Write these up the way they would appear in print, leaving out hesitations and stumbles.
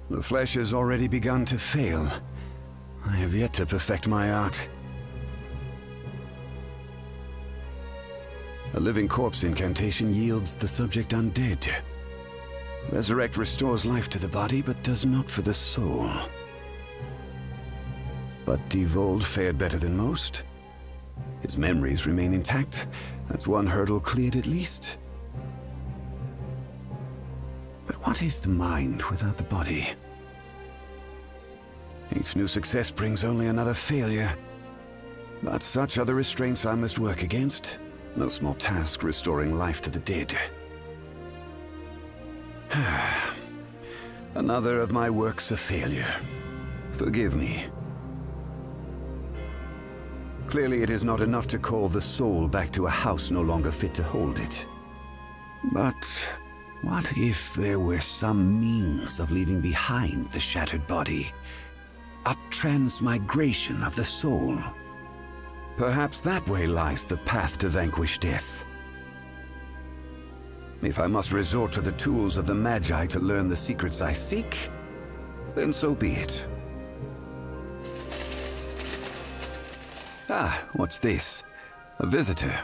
The flesh has already begun to fail. I have yet to perfect my art. A living corpse incantation yields the subject undead. Resurrect restores life to the body, but does not for the soul. But Devold fared better than most. His memories remain intact. That's one hurdle cleared at least. But what is the mind without the body? Each new success brings only another failure. But such are the restraints I must work against. No small task restoring life to the dead. Another of my works a failure. Forgive me. Clearly it is not enough to call the soul back to a house no longer fit to hold it. But what if there were some means of leaving behind the shattered body? A transmigration of the soul. Perhaps that way lies the path to vanquish death. If I must resort to the tools of the Magi to learn the secrets I seek, then so be it. Ah, what's this? A visitor.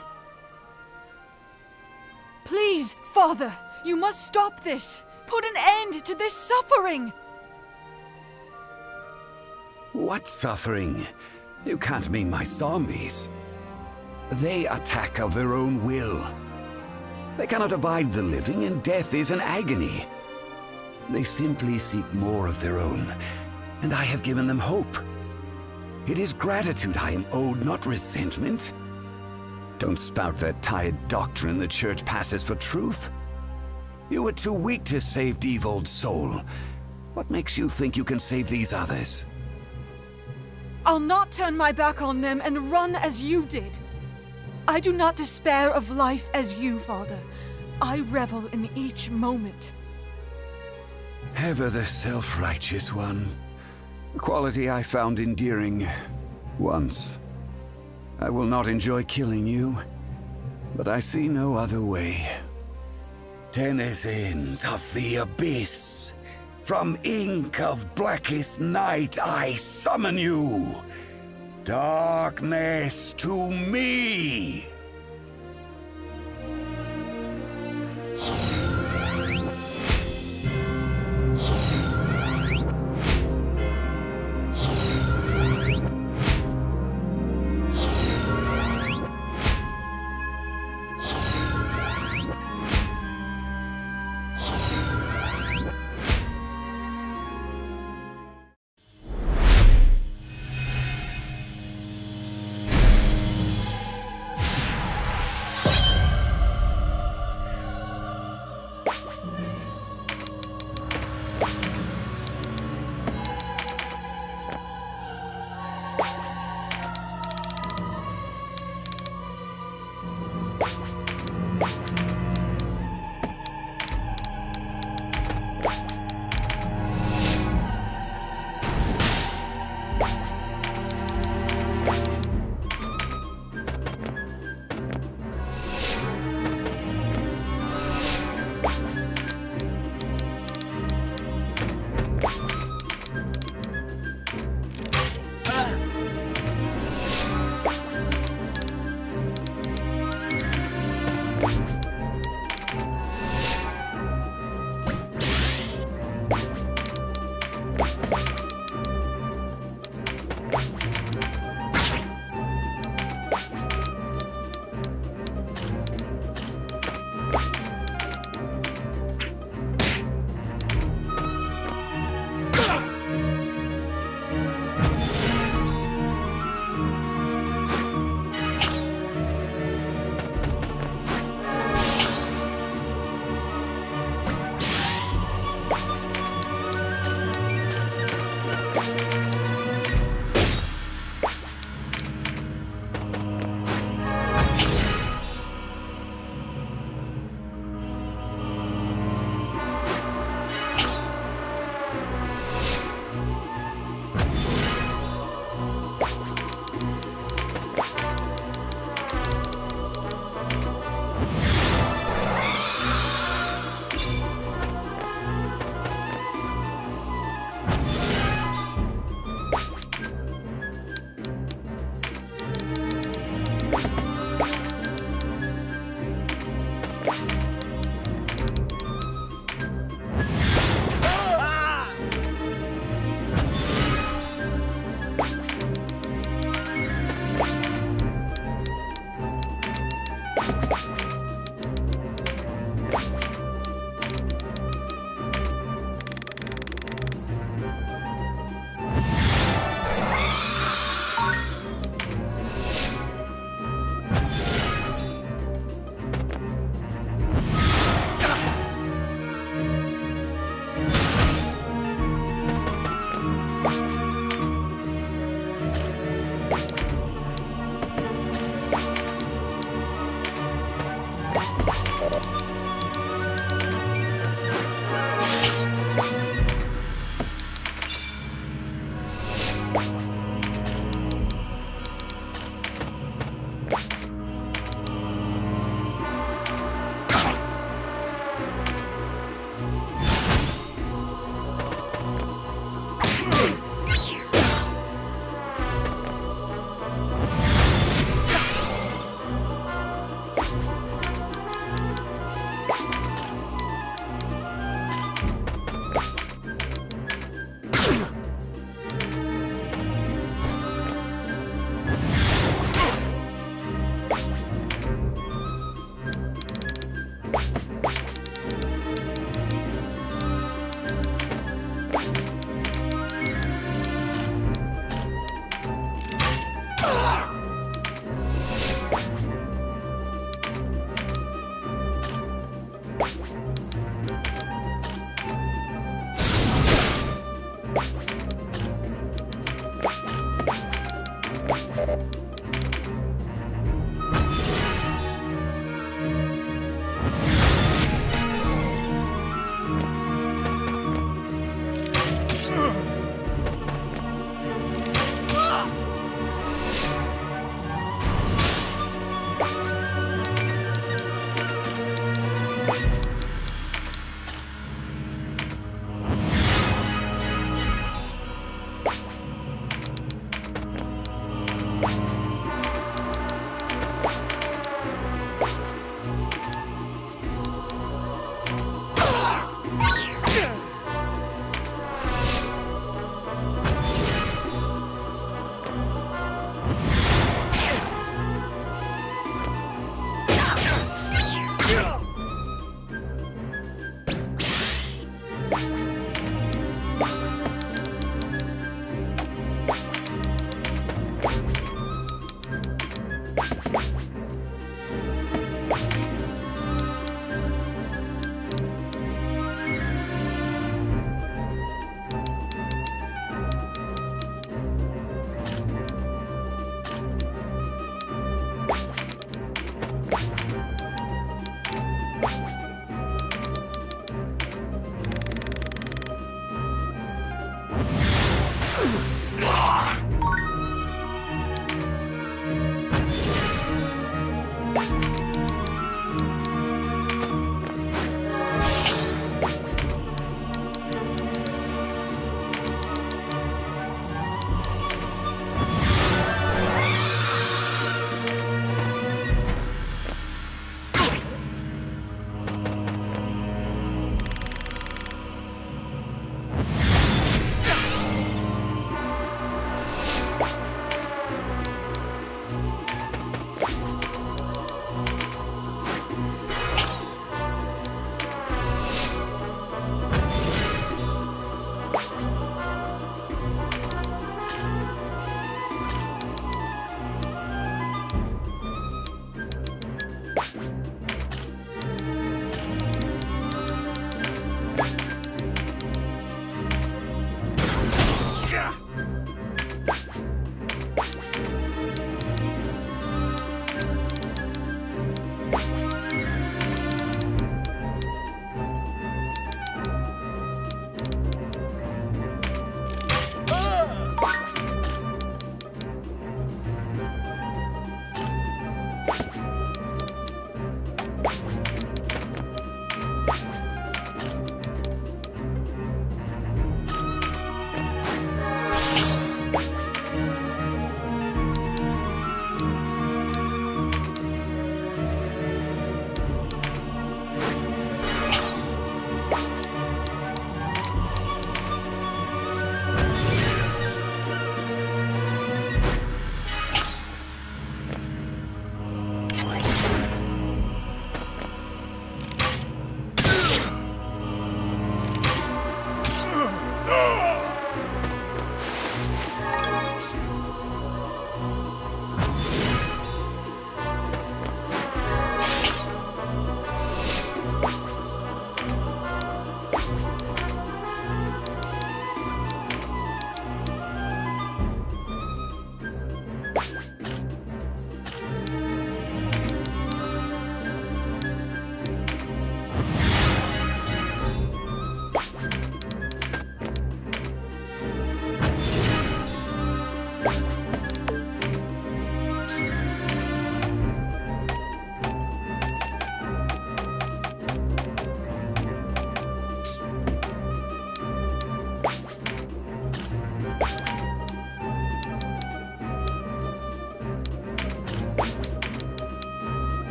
Please, Father, you must stop this. Put an end to this suffering. What suffering? You can't mean my zombies. They attack of their own will. They cannot abide the living, and death is an agony. They simply seek more of their own, and I have given them hope. It is gratitude I am owed, not resentment. Don't spout that tired doctrine the Church passes for truth. You were too weak to save Devold's soul. What makes you think you can save these others? I'll not turn my back on them and run as you did. I do not despair of life as you, Father. I revel in each moment. Ever the self-righteous one. A quality I found endearing once. I will not enjoy killing you, but I see no other way. Denizens of the Abyss, from ink of blackest night I summon you. Darkness to me!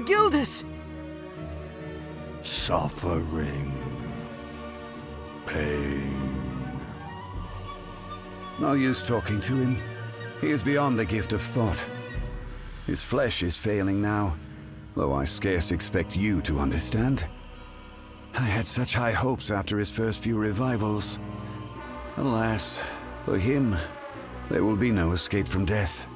Gildas! Suffering. Pain. No use talking to him. He is beyond the gift of thought. His flesh is failing now, though I scarce expect you to understand. I had such high hopes after his first few revivals. Alas, for him, there will be no escape from death.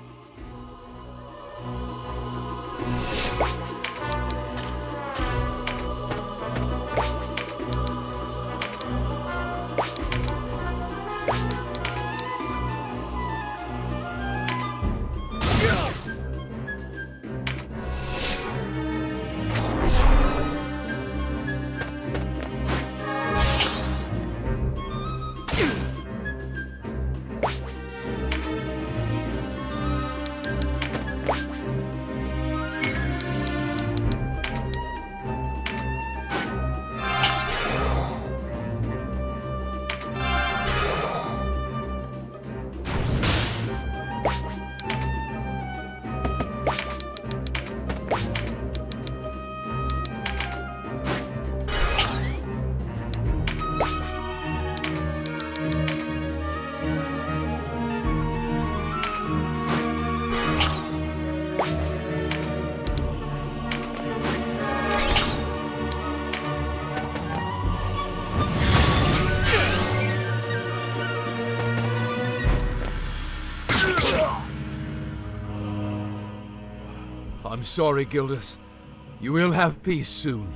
I'm sorry, Gildas. You will have peace soon.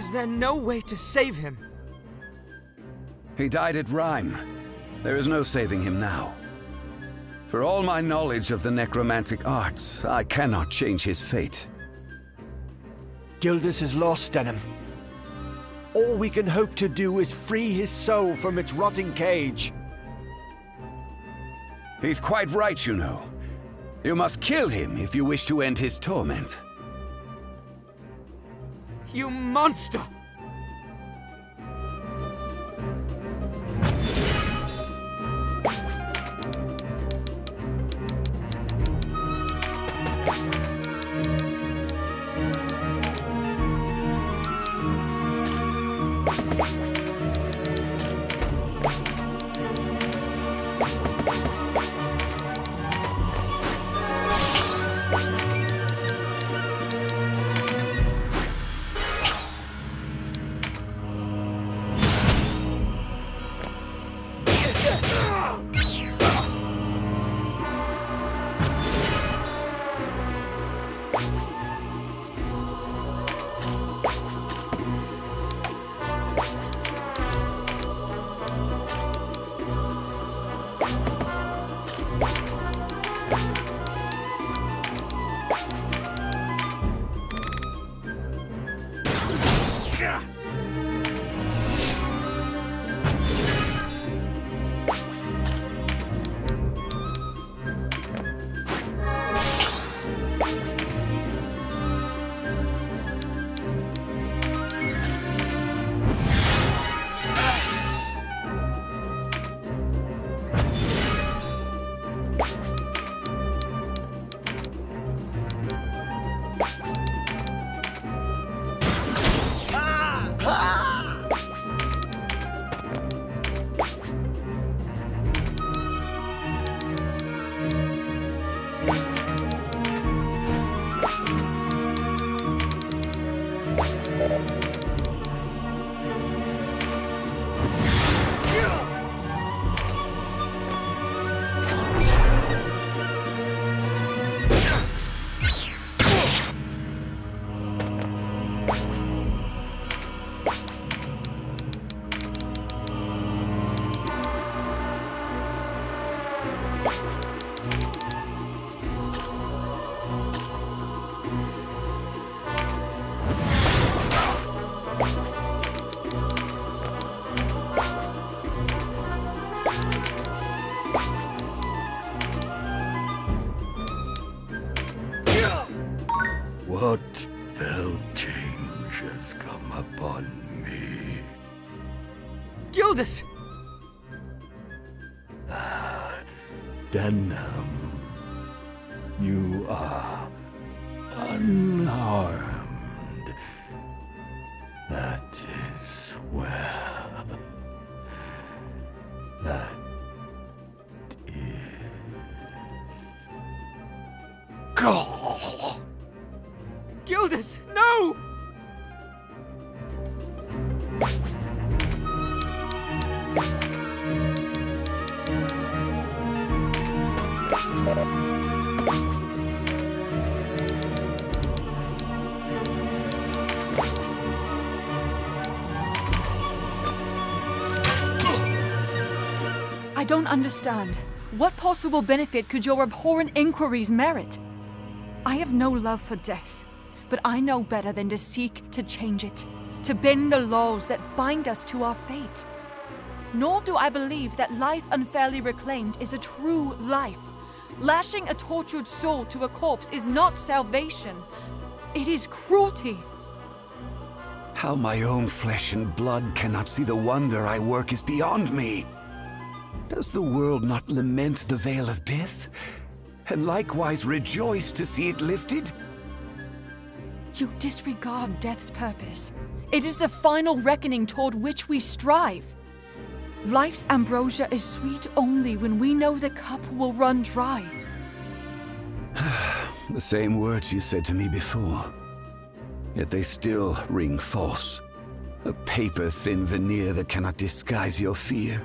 Is there no way to save him? He died at Rhyme. There is no saving him now. For all my knowledge of the necromantic arts, I cannot change his fate. Gildas is lost, Denam. All we can hope to do is free his soul from its rotting cage. He's quite right, you know. You must kill him if you wish to end his torment. You monster! What fell change has come upon me? Gildas! Denam, you are unharmed. That is well. That is... God! Gildas, no! I don't understand. What possible benefit could your abhorrent inquiries merit? I have no love for death, but I know better than to seek to change it, to bend the laws that bind us to our fate. Nor do I believe that life unfairly reclaimed is a true life. Lashing a tortured soul to a corpse is not salvation. It is cruelty. How my own flesh and blood cannot see the wonder I work is beyond me. Does the world not lament the veil of death, and likewise rejoice to see it lifted? You disregard death's purpose. It is the final reckoning toward which we strive. Life's ambrosia is sweet only when we know the cup will run dry. The same words you said to me before. Yet they still ring false. A paper-thin veneer that cannot disguise your fear.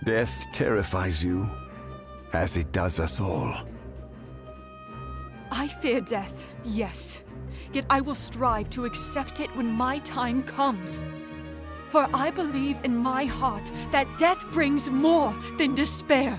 Death terrifies you, as it does us all. I fear death, yes. Yet I will strive to accept it when my time comes. For I believe in my heart that death brings more than despair.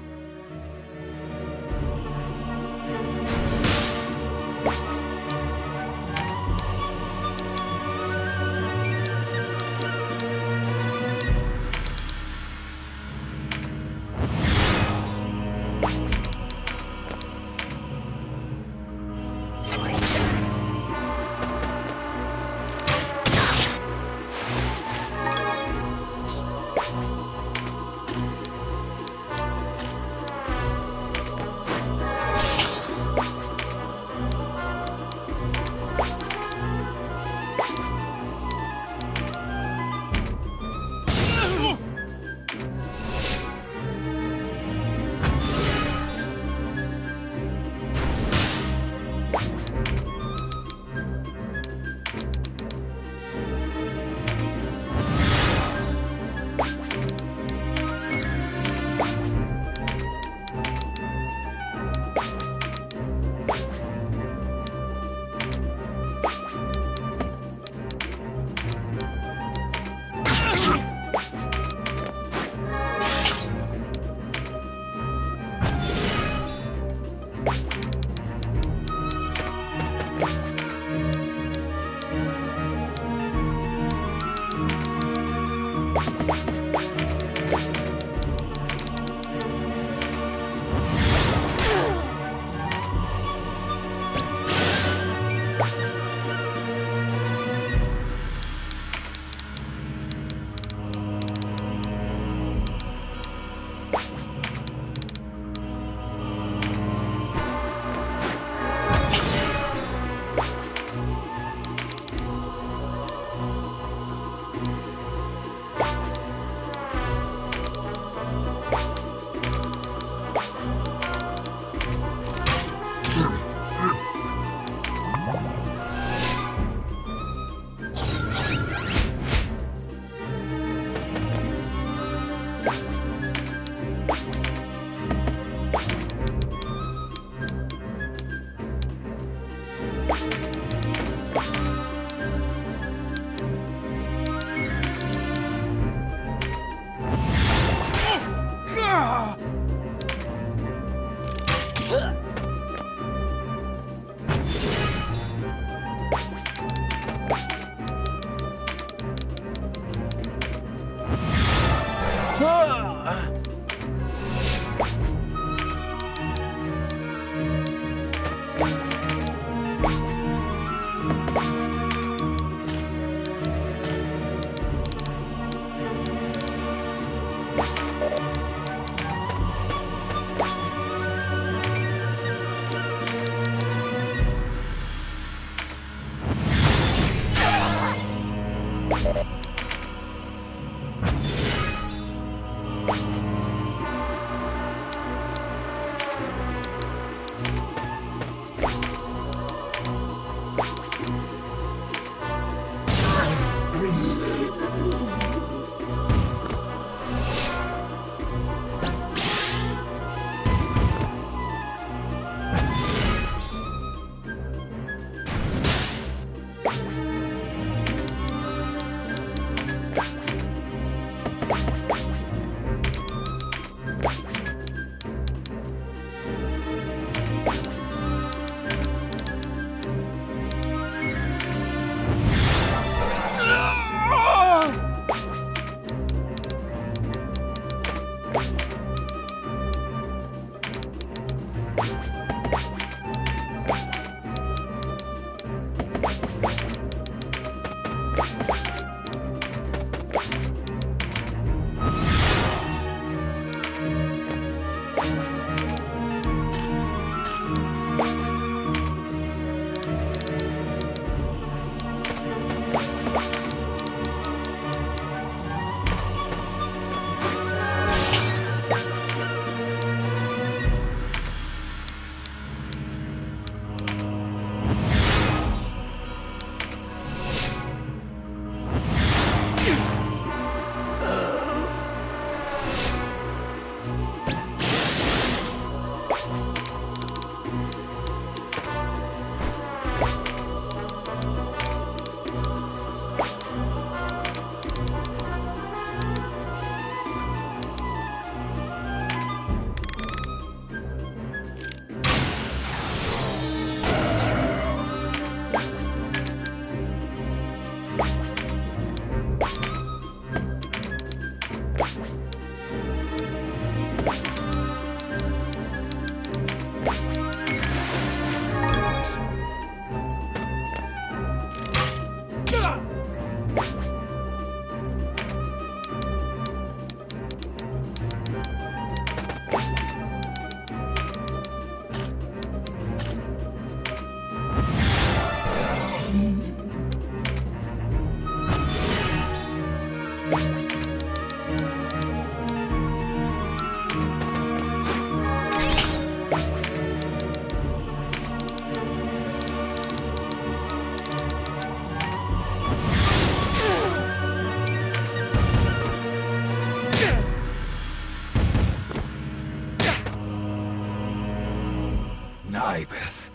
Nybeth,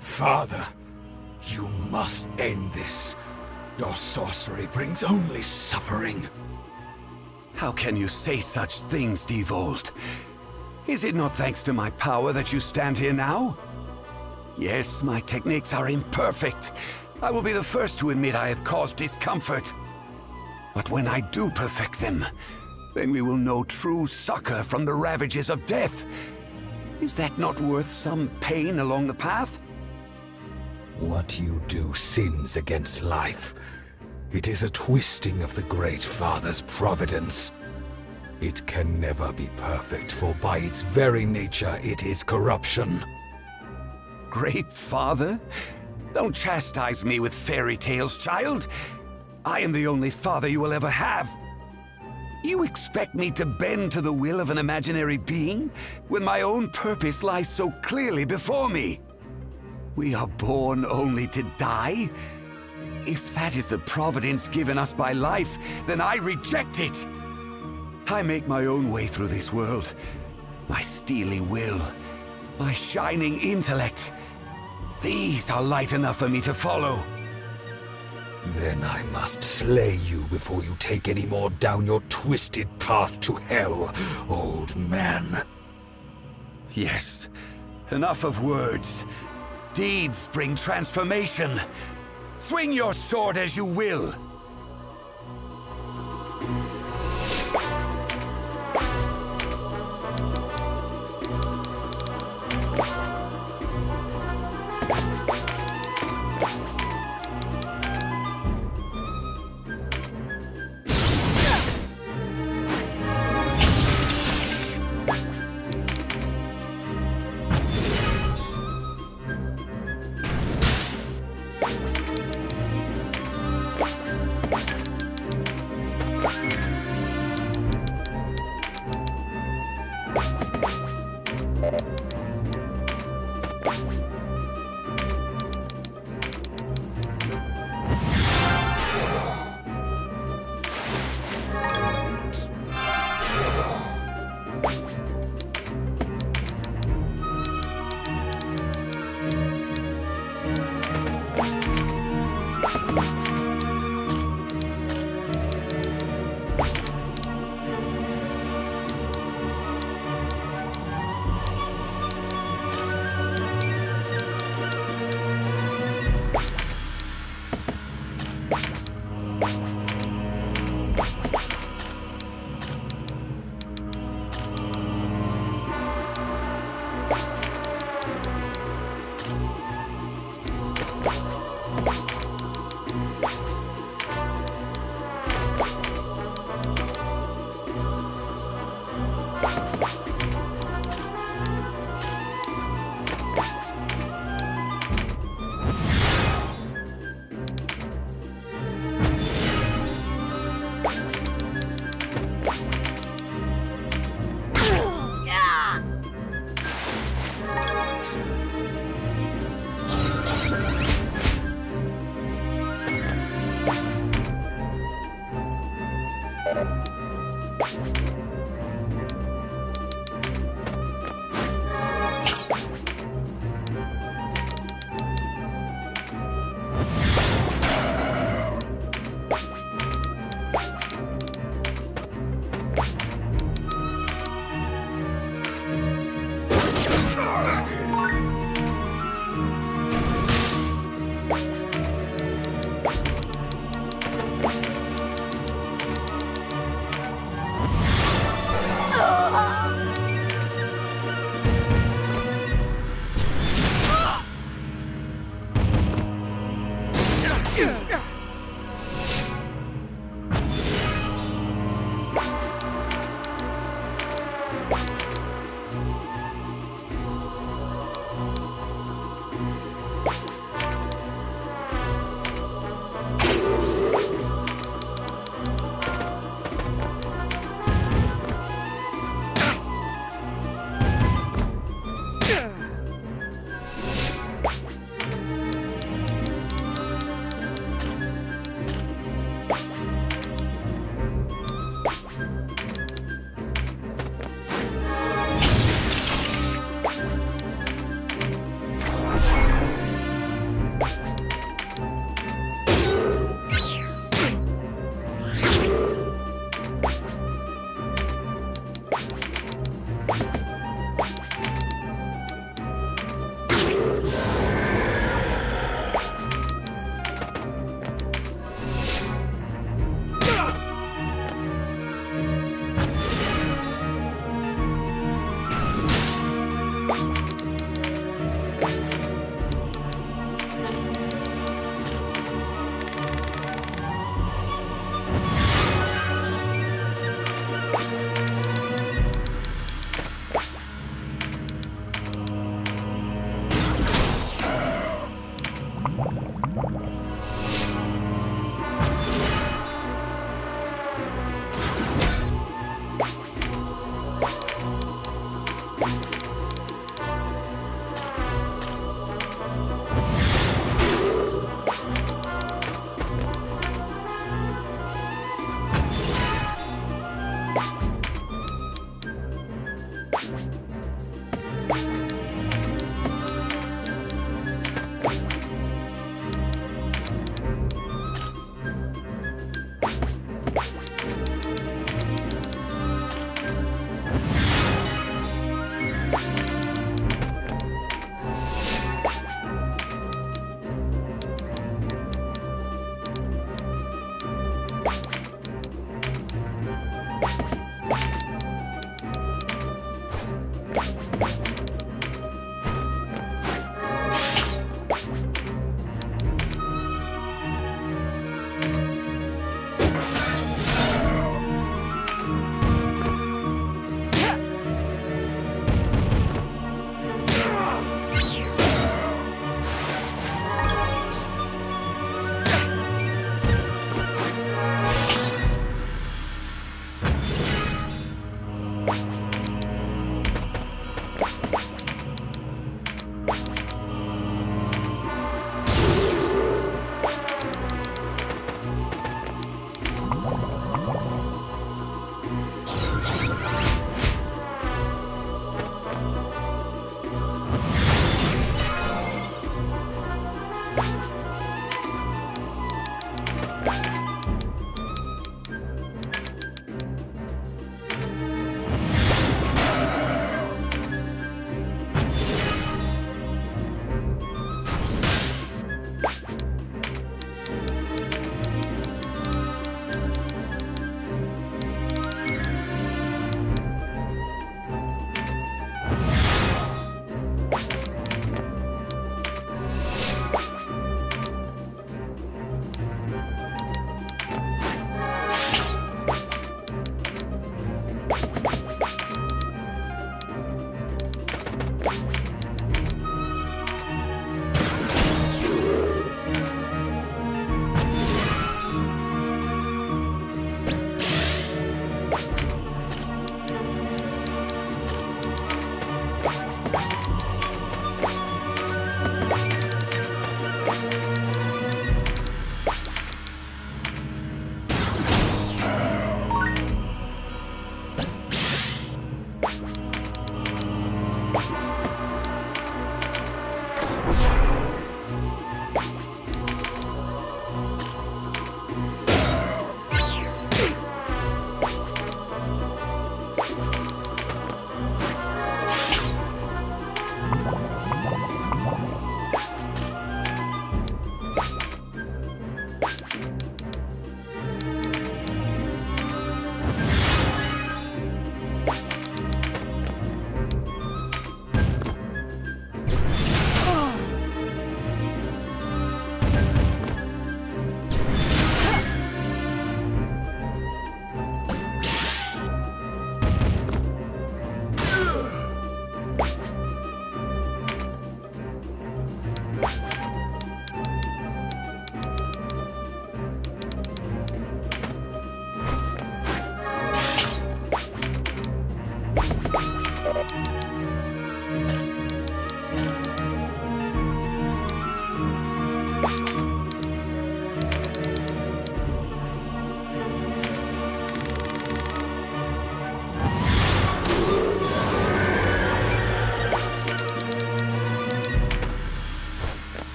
Father, you must end this. Your sorcery brings only suffering. How can you say such things, Devold? Is it not thanks to my power that you stand here now? Yes, my techniques are imperfect. I will be the first to admit I have caused discomfort. But when I do perfect them, then we will know true succor from the ravages of death. Is that not worth some pain along the path? What you do sins against life. It is a twisting of the Great Father's providence. It can never be perfect, for by its very nature it is corruption. Great Father? Don't chastise me with fairy tales, child. I am the only father you will ever have. You expect me to bend to the will of an imaginary being, when my own purpose lies so clearly before me? We are born only to die? If that is the providence given us by life, then I reject it! I make my own way through this world. My steely will, my shining intellect. These are light enough for me to follow. Then I must slay you before you take any more down your twisted path to hell, old man. Yes, enough of words. Deeds bring transformation. Swing your sword as you will.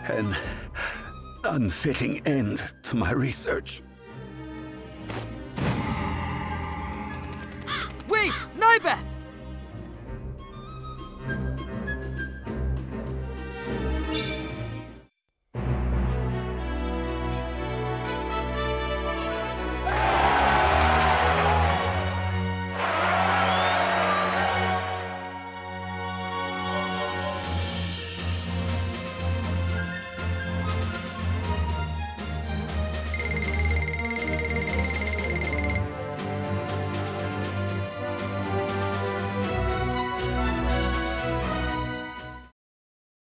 An unfitting end to my research. Wait! Nybeth!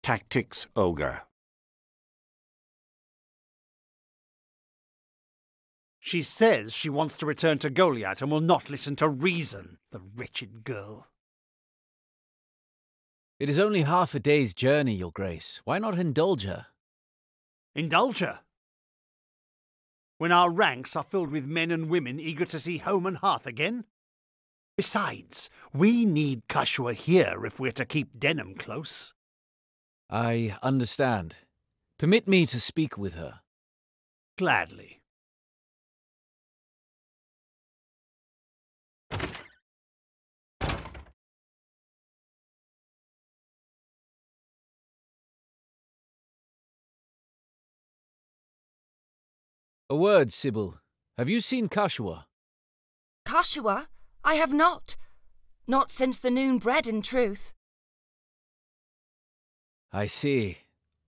Tactics Ogre. She says she wants to return to Golyat and will not listen to reason, the wretched girl. It is only half a day's journey, Your Grace. Why not indulge her? Indulge her? When our ranks are filled with men and women eager to see home and hearth again? Besides, we need Catiua here if we're to keep Denam close. I understand. Permit me to speak with her. Gladly. A word, Sybil. Have you seen Catiua? Catiua? I have not. Not since the noon bread, in truth. I see.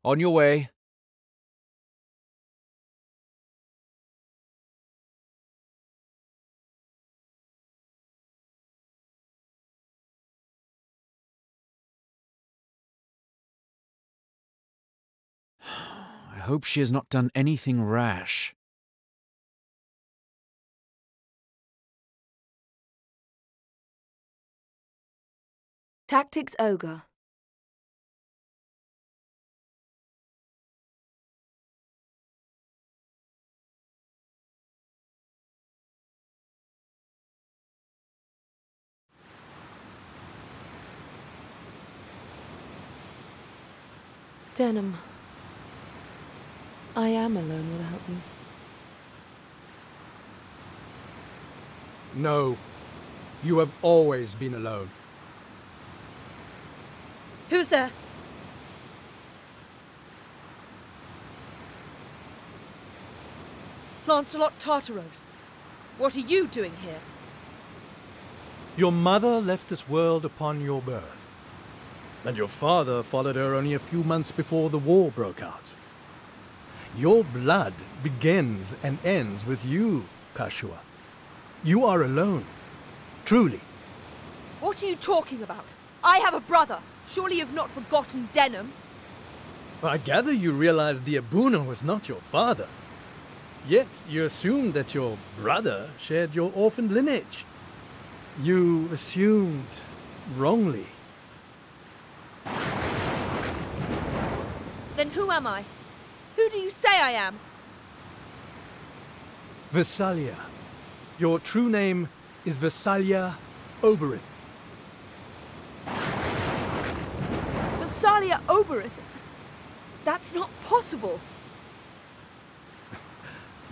On your way. I hope she has not done anything rash. Tactics Ogre. Denam, I am alone without you. No, you have always been alone. Who's there? Lancelot Tartaros. What are you doing here? Your mother left this world upon your birth, and your father followed her only a few months before the war broke out. Your blood begins and ends with you, Catiua. You are alone, truly. What are you talking about? I have a brother. Surely you've not forgotten Denam. I gather you realized the Abuna was not your father. Yet you assumed that your brother shared your orphaned lineage. You assumed wrongly. Then who am I? Who do you say I am? Vesalia. Your true name is Vesalia Oberith. Vesalia Oberith? That's not possible.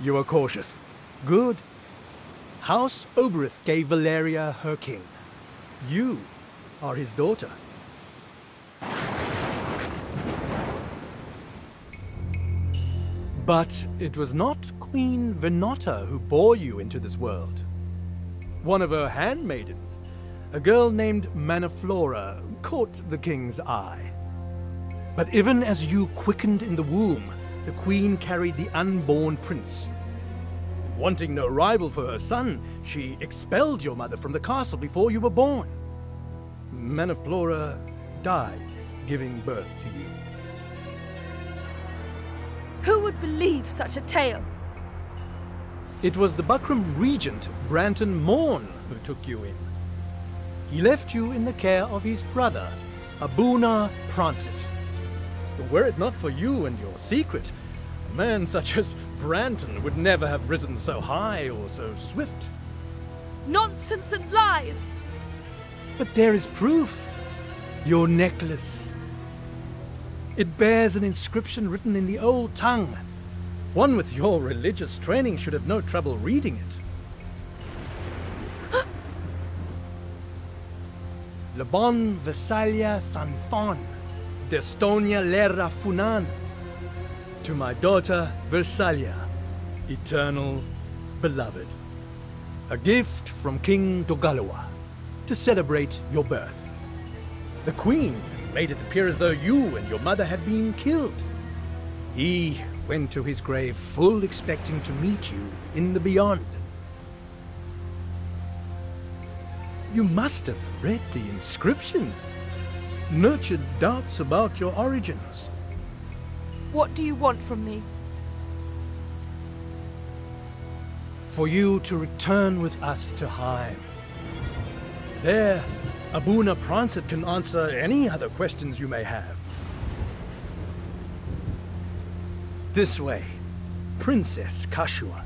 You are cautious. Good. House Oberith gave Valeria her king. You are his daughter. But it was not Queen Venota who bore you into this world. One of her handmaidens, a girl named Maniflora, caught the king's eye. But even as you quickened in the womb, the queen carried the unborn prince. Wanting no rival for her son, she expelled your mother from the castle before you were born. Maniflora died, giving birth to you. Who would believe such a tale? It was the Buckram regent, Branton Morn, who took you in. He left you in the care of his brother, Abuna Prancet. Were it not for you and your secret, a man such as Branton would never have risen so high or so swift. Nonsense and lies! But there is proof. Your necklace. It bears an inscription written in the old tongue. One with your religious training should have no trouble reading it. Le bon Vesalia Sanfon, d'Estonia Lera Funan. To my daughter Versalia, eternal beloved. A gift from King Dogalawa to celebrate your birth. The Queen made it appear as though you and your mother had been killed. He went to his grave full expecting to meet you in the beyond. You must have read the inscription, nurtured doubts about your origins. What do you want from me? For you to return with us to Heim. There, Abuna Prancet can answer any other questions you may have. This way, Princess Catiua.